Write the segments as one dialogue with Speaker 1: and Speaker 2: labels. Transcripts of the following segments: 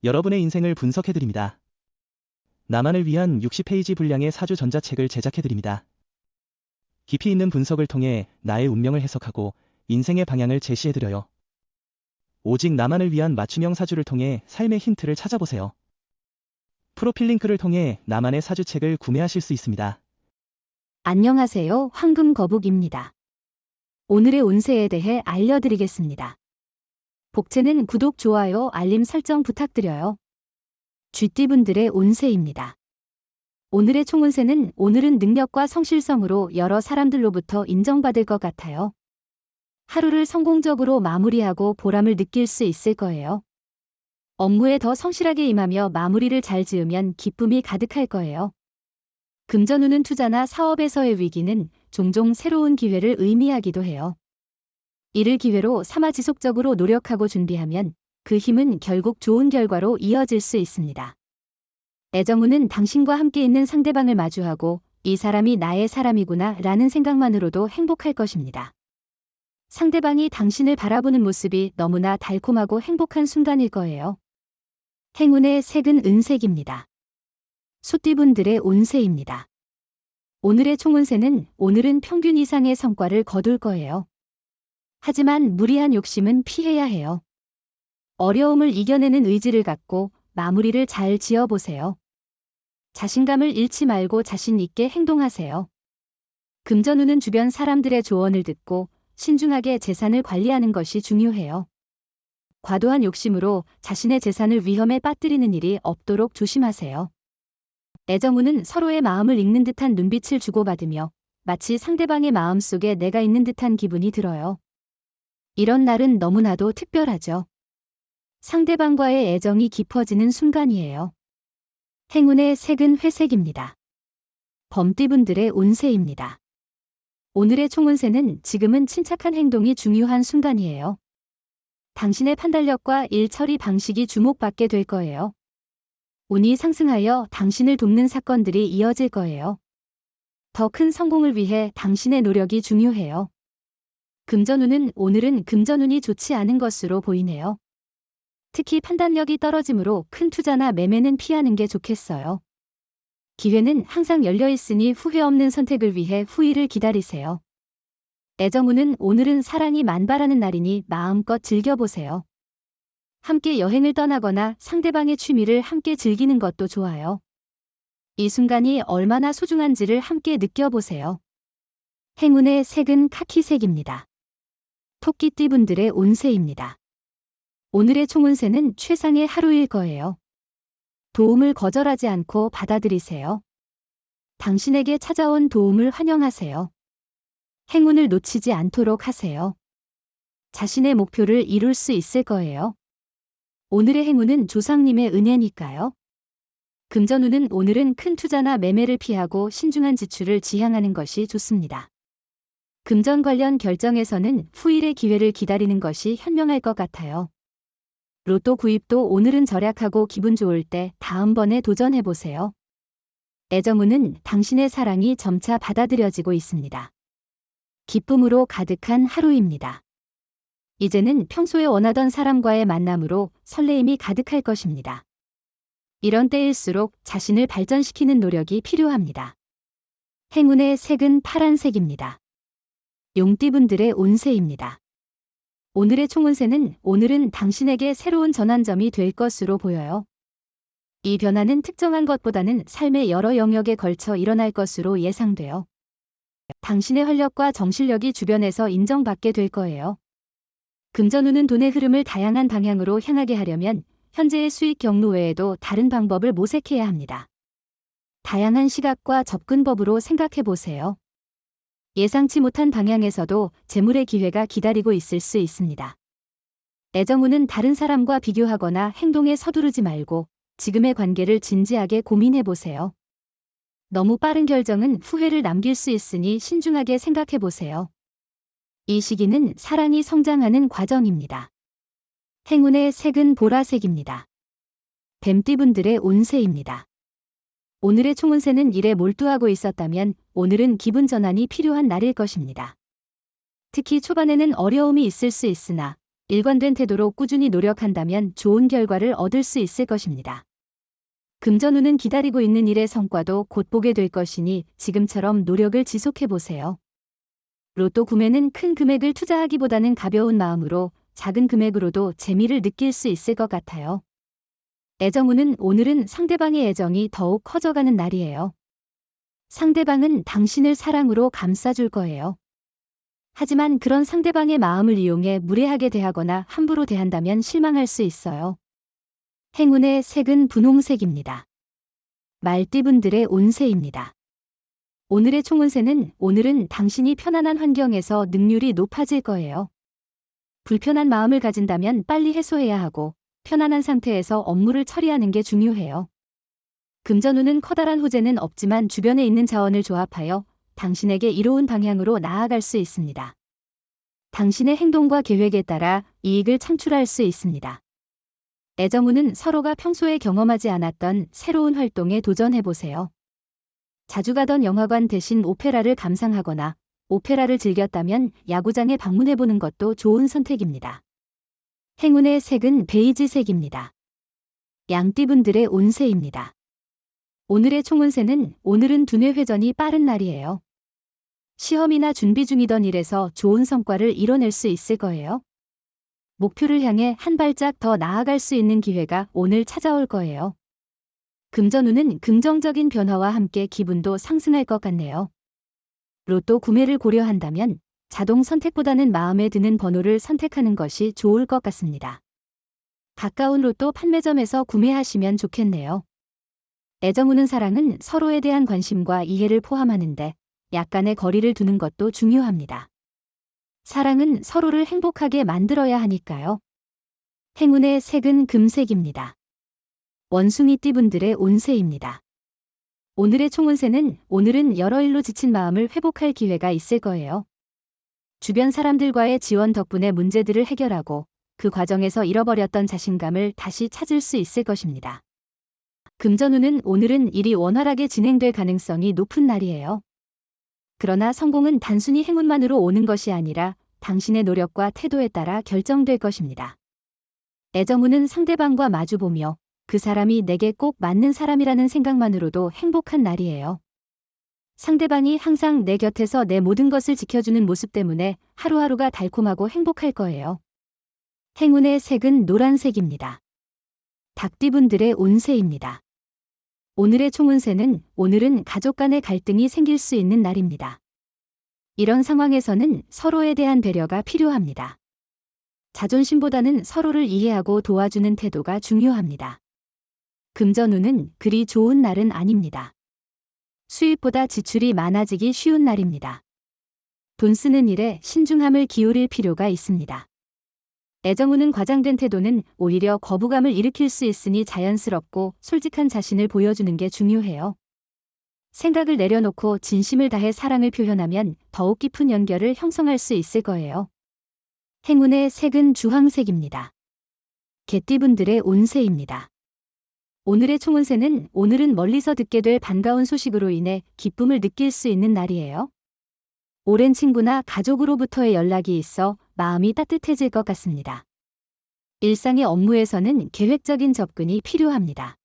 Speaker 1: 여러분의 인생을 분석해드립니다. 나만을 위한 60페이지 분량의 사주 전자책을 제작해드립니다. 깊이 있는 분석을 통해 나의 운명을 해석하고 인생의 방향을 제시해드려요. 오직 나만을 위한 맞춤형 사주를 통해 삶의 힌트를 찾아보세요. 프로필 링크를 통해 나만의 사주책을 구매하실 수 있습니다.
Speaker 2: 안녕하세요. 황금거북입니다. 오늘의 운세에 대해 알려드리겠습니다. 복채는 구독, 좋아요, 알림 설정 부탁드려요. 쥐띠분들의 운세입니다. 오늘의 총운세는 오늘은 능력과 성실성으로 여러 사람들로부터 인정받을 것 같아요. 하루를 성공적으로 마무리하고 보람을 느낄 수 있을 거예요. 업무에 더 성실하게 임하며 마무리를 잘 지으면 기쁨이 가득할 거예요. 금전운은 투자나 사업에서의 위기는 종종 새로운 기회를 의미하기도 해요. 이를 기회로 삼아 지속적으로 노력하고 준비하면 그 힘은 결국 좋은 결과로 이어질 수 있습니다. 애정운은 당신과 함께 있는 상대방을 마주하고 이 사람이 나의 사람이구나 라는 생각만으로도 행복할 것입니다. 상대방이 당신을 바라보는 모습이 너무나 달콤하고 행복한 순간일 거예요. 행운의 색은 은색입니다. 소띠분들의 운세입니다. 오늘의 총운세는 오늘은 평균 이상의 성과를 거둘 거예요. 하지만 무리한 욕심은 피해야 해요. 어려움을 이겨내는 의지를 갖고 마무리를 잘 지어보세요. 자신감을 잃지 말고 자신 있게 행동하세요. 금전운은 주변 사람들의 조언을 듣고 신중하게 재산을 관리하는 것이 중요해요. 과도한 욕심으로 자신의 재산을 위험에 빠뜨리는 일이 없도록 조심하세요. 애정운은 서로의 마음을 읽는 듯한 눈빛을 주고받으며 마치 상대방의 마음속에 내가 있는 듯한 기분이 들어요. 이런 날은 너무나도 특별하죠. 상대방과의 애정이 깊어지는 순간이에요. 행운의 색은 회색입니다. 범띠분들의 운세입니다. 오늘의 총운세는 지금은 침착한 행동이 중요한 순간이에요. 당신의 판단력과 일 처리 방식이 주목받게 될 거예요. 운이 상승하여 당신을 돕는 사건들이 이어질 거예요. 더 큰 성공을 위해 당신의 노력이 중요해요. 금전운은 오늘은 금전운이 좋지 않은 것으로 보이네요. 특히 판단력이 떨어지므로 큰 투자나 매매는 피하는 게 좋겠어요. 기회는 항상 열려 있으니 후회 없는 선택을 위해 후일을 기다리세요. 애정운은 오늘은 사랑이 만발하는 날이니 마음껏 즐겨보세요. 함께 여행을 떠나거나 상대방의 취미를 함께 즐기는 것도 좋아요. 이 순간이 얼마나 소중한지를 함께 느껴보세요. 행운의 색은 카키색입니다. 토끼띠분들의 운세입니다. 오늘의 총운세는 최상의 하루일 거예요. 도움을 거절하지 않고 받아들이세요. 당신에게 찾아온 도움을 환영하세요. 행운을 놓치지 않도록 하세요. 자신의 목표를 이룰 수 있을 거예요. 오늘의 행운은 조상님의 은혜니까요. 금전운은 오늘은 큰 투자나 매매를 피하고 신중한 지출을 지향하는 것이 좋습니다. 금전 관련 결정에서는 후일의 기회를 기다리는 것이 현명할 것 같아요. 로또 구입도 오늘은 절약하고 기분 좋을 때 다음번에 도전해보세요. 애정운은 당신의 사랑이 점차 받아들여지고 있습니다. 기쁨으로 가득한 하루입니다. 이제는 평소에 원하던 사람과의 만남으로 설레임이 가득할 것입니다. 이런 때일수록 자신을 발전시키는 노력이 필요합니다. 행운의 색은 파란색입니다. 용띠분들의 운세입니다. 오늘의 총운세는 오늘은 당신에게 새로운 전환점이 될 것으로 보여요. 이 변화는 특정한 것보다는 삶의 여러 영역에 걸쳐 일어날 것으로 예상돼요. 당신의 활력과 정실력이 주변에서 인정받게 될 거예요. 금전운은 돈의 흐름을 다양한 방향으로 향하게 하려면 현재의 수익 경로 외에도 다른 방법을 모색해야 합니다. 다양한 시각과 접근법으로 생각해 보세요. 예상치 못한 방향에서도 재물의 기회가 기다리고 있을 수 있습니다. 애정운은 다른 사람과 비교하거나 행동에 서두르지 말고 지금의 관계를 진지하게 고민해 보세요. 너무 빠른 결정은 후회를 남길 수 있으니 신중하게 생각해 보세요. 이 시기는 사랑이 성장하는 과정입니다. 행운의 색은 보라색입니다. 뱀띠분들의 운세입니다. 오늘의 총운세는 일에 몰두하고 있었다면 오늘은 기분 전환이 필요한 날일 것입니다. 특히 초반에는 어려움이 있을 수 있으나 일관된 태도로 꾸준히 노력한다면 좋은 결과를 얻을 수 있을 것입니다. 금전운은 기다리고 있는 일의 성과도 곧 보게 될 것이니 지금처럼 노력을 지속해보세요. 로또 구매는 큰 금액을 투자하기보다는 가벼운 마음으로 작은 금액으로도 재미를 느낄 수 있을 것 같아요. 애정운은 오늘은 상대방의 애정이 더욱 커져가는 날이에요. 상대방은 당신을 사랑으로 감싸줄 거예요. 하지만 그런 상대방의 마음을 이용해 무례하게 대하거나 함부로 대한다면 실망할 수 있어요. 행운의 색은 분홍색입니다. 말띠분들의 운세입니다. 오늘의 총운세는 오늘은 당신이 편안한 환경에서 능률이 높아질 거예요. 불편한 마음을 가진다면 빨리 해소해야 하고 편안한 상태에서 업무를 처리하는 게 중요해요. 금전운은 커다란 호재는 없지만 주변에 있는 자원을 조합하여 당신에게 이로운 방향으로 나아갈 수 있습니다. 당신의 행동과 계획에 따라 이익을 창출할 수 있습니다. 애정운은 서로가 평소에 경험하지 않았던 새로운 활동에 도전해보세요. 자주 가던 영화관 대신 오페라를 감상하거나 오페라를 즐겼다면 야구장에 방문해보는 것도 좋은 선택입니다. 행운의 색은 베이지색입니다. 양띠분들의 운세입니다. 오늘의 총운세는 오늘은 두뇌 회전이 빠른 날이에요. 시험이나 준비 중이던 일에서 좋은 성과를 이뤄낼 수 있을 거예요. 목표를 향해 한 발짝 더 나아갈 수 있는 기회가 오늘 찾아올 거예요. 금전운은 긍정적인 변화와 함께 기분도 상승할 것 같네요. 로또 구매를 고려한다면 자동 선택보다는 마음에 드는 번호를 선택하는 것이 좋을 것 같습니다. 가까운 로또 판매점에서 구매하시면 좋겠네요. 애정우는 사랑은 서로에 대한 관심과 이해를 포함하는데 약간의 거리를 두는 것도 중요합니다. 사랑은 서로를 행복하게 만들어야 하니까요. 행운의 색은 금색입니다. 원숭이띠분들의 운세입니다. 오늘의 총운세는 오늘은 여러 일로 지친 마음을 회복할 기회가 있을 거예요. 주변 사람들과의 지원 덕분에 문제들을 해결하고 그 과정에서 잃어버렸던 자신감을 다시 찾을 수 있을 것입니다. 금전운은 오늘은 일이 원활하게 진행될 가능성이 높은 날이에요. 그러나 성공은 단순히 행운만으로 오는 것이 아니라 당신의 노력과 태도에 따라 결정될 것입니다. 애정운은 상대방과 마주보며 그 사람이 내게 꼭 맞는 사람이라는 생각만으로도 행복한 날이에요. 상대방이 항상 내 곁에서 내 모든 것을 지켜주는 모습 때문에 하루하루가 달콤하고 행복할 거예요. 행운의 색은 노란색입니다. 닭띠분들의 운세입니다. 오늘의 총운세는 오늘은 가족 간의 갈등이 생길 수 있는 날입니다. 이런 상황에서는 서로에 대한 배려가 필요합니다. 자존심보다는 서로를 이해하고 도와주는 태도가 중요합니다. 금전운은 그리 좋은 날은 아닙니다. 수입보다 지출이 많아지기 쉬운 날입니다. 돈 쓰는 일에 신중함을 기울일 필요가 있습니다. 애정운은 과장된 태도는 오히려 거부감을 일으킬 수 있으니 자연스럽고 솔직한 자신을 보여주는 게 중요해요. 생각을 내려놓고 진심을 다해 사랑을 표현하면 더욱 깊은 연결을 형성할 수 있을 거예요. 행운의 색은 주황색입니다. 개띠분들의 운세입니다. 오늘의 총운세는 오늘은 멀리서 듣게 될 반가운 소식으로 인해 기쁨을 느낄 수 있는 날이에요. 오랜 친구나 가족으로부터의 연락이 있어 마음이 따뜻해질 것 같습니다. 일상의 업무에서는 계획적인 접근이 필요합니다.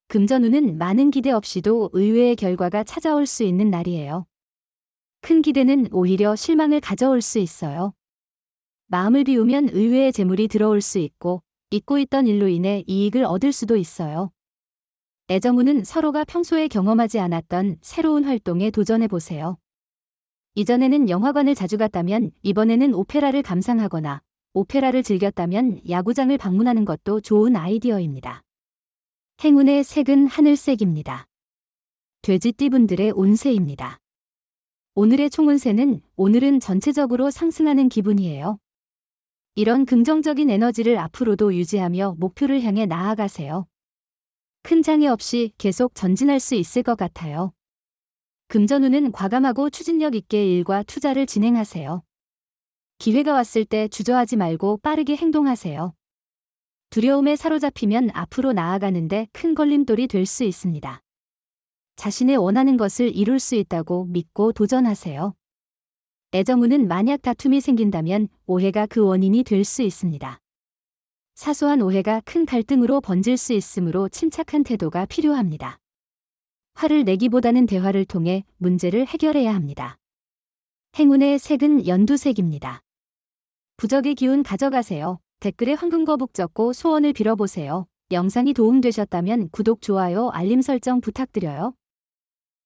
Speaker 2: 금전운은 많은 기대 없이도 의외의 결과가 찾아올 수 있는 날이에요. 큰 기대는 오히려 실망을 가져올 수 있어요. 마음을 비우면 의외의 재물이 들어올 수 있고 잊고 있던 일로 인해 이익을 얻을 수도 있어요. 애정운은 서로가 평소에 경험하지 않았던 새로운 활동에 도전해보세요. 이전에는 영화관을 자주 갔다면 이번에는 오페라를 감상하거나 오페라를 즐겼다면 야구장을 방문하는 것도 좋은 아이디어입니다. 행운의 색은 하늘색입니다. 돼지띠분들의 운세입니다. 오늘의 총운세는 오늘은 전체적으로 상승하는 기분이에요. 이런 긍정적인 에너지를 앞으로도 유지하며 목표를 향해 나아가세요. 큰 장애 없이 계속 전진할 수 있을 것 같아요. 금전운은 과감하고 추진력 있게 일과 투자를 진행하세요. 기회가 왔을 때 주저하지 말고 빠르게 행동하세요. 두려움에 사로잡히면 앞으로 나아가는데 큰 걸림돌이 될 수 있습니다. 자신의 원하는 것을 이룰 수 있다고 믿고 도전하세요. 애정운은 만약 다툼이 생긴다면 오해가 그 원인이 될 수 있습니다. 사소한 오해가 큰 갈등으로 번질 수 있으므로 침착한 태도가 필요합니다. 화를 내기보다는 대화를 통해 문제를 해결해야 합니다. 행운의 색은 연두색입니다. 부적의 기운 가져가세요. 댓글에 황금거북 적고 소원을 빌어보세요. 영상이 도움되셨다면 구독, 좋아요, 알림 설정 부탁드려요.